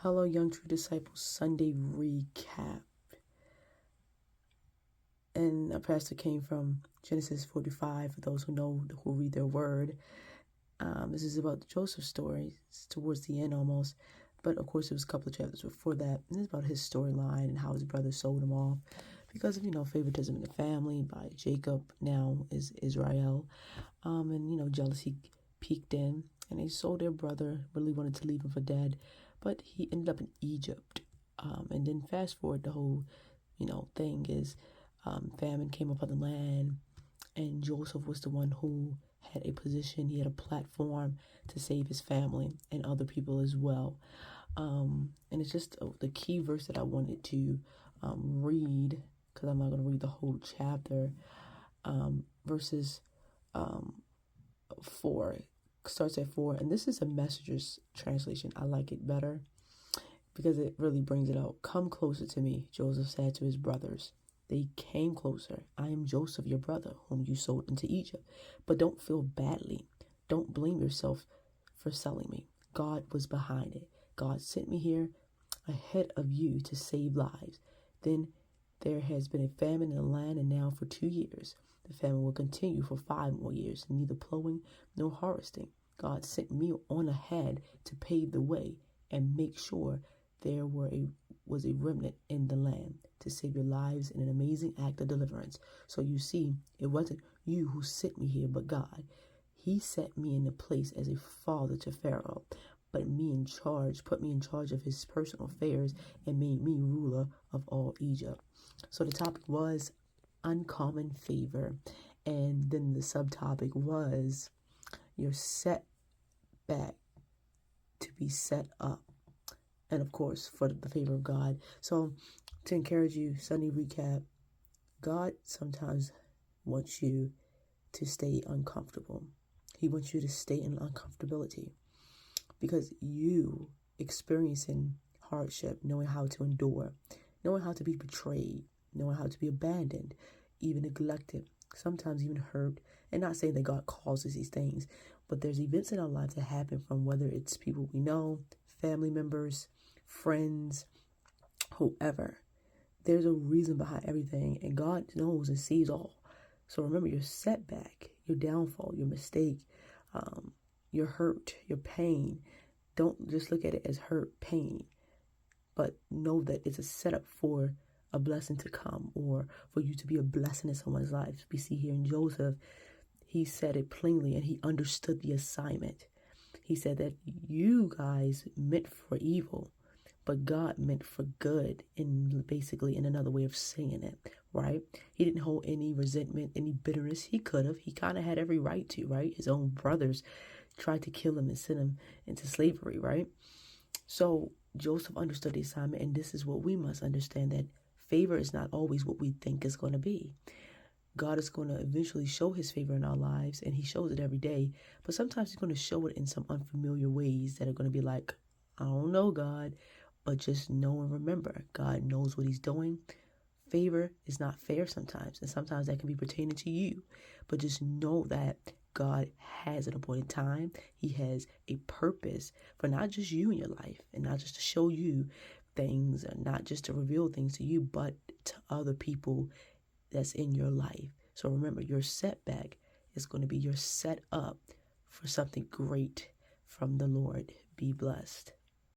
Hello, Young True Disciples Sunday recap. And a pastor came from Genesis 45, for those who know, who read their word. This is about Joseph's story. It's towards the end almost. But of course, it was a couple of chapters before that. And it's about his storyline and how his brothers sold him off because of, favoritism in the family by Jacob, now is Israel. And, jealousy peaked in. And they sold their brother, really wanted to leave him for dead. But he ended up in Egypt. And then fast forward, the whole, thing is famine came upon the land. And Joseph was the one who had a position. He had a platform to save his family and other people as well. And it's just the key verse that I wanted to read, because I'm not going to read the whole chapter. Verses 4 starts at 4, and this is a Messager's translation. I like it better because it really brings it out. "Come closer to me," Joseph said to his brothers. They came closer. "I am Joseph, your brother, whom you sold into Egypt. But don't feel badly. Don't blame yourself for selling me. God was behind it. God sent me here ahead of you to save lives. Then there has been a famine in the land, and now for 2 years. The famine will continue for 5 more years, neither plowing nor harvesting. God sent me on ahead to pave the way and make sure there was a remnant in the land to save your lives in an amazing act of deliverance. So you see, it wasn't you who sent me here, but God. He set me in the place as a father to Pharaoh, but put me in charge of his personal affairs and made me ruler of all Egypt." So the topic was uncommon favor, and then the subtopic was you're set back to be set up, and of course for the favor of God. So to encourage you, Sunday recap, God sometimes wants you to stay uncomfortable. He wants you to stay in uncomfortability because you experiencing hardship, knowing how to endure, knowing how to be betrayed, knowing how to be abandoned, even neglected, sometimes even hurt. And not saying that God causes these things, but there's events in our lives that happen from whether it's people we know, family members, friends, whoever. There's a reason behind everything, and God knows and sees all. So remember, your setback, your downfall, your mistake, your hurt, your pain. Don't just look at it as hurt, pain, but know that it's a setup for a blessing to come, or for you to be a blessing in someone's life. We see here in Joseph, he said it plainly and he understood the assignment. He said that you guys meant for evil, but God meant for good, basically in another way of saying it, right? He didn't hold any resentment, any bitterness. He could have. He kind of had every right to, right? His own brothers tried to kill him and send him into slavery, right? So Joseph understood the assignment, and this is what we must understand, that favor is not always what we think it's going to be. God is going to eventually show his favor in our lives, and he shows it every day. But sometimes he's going to show it in some unfamiliar ways that are going to be like, I don't know, God. But just know and remember, God knows what he's doing. Favor is not fair sometimes, and sometimes that can be pertaining to you. But just know that God has an appointed time. He has a purpose for not just you in your life, and not just to show you things, and not just to reveal things to you, but to other people that's in your life. So remember, your setback is going to be your set up for something great from the Lord. Be blessed.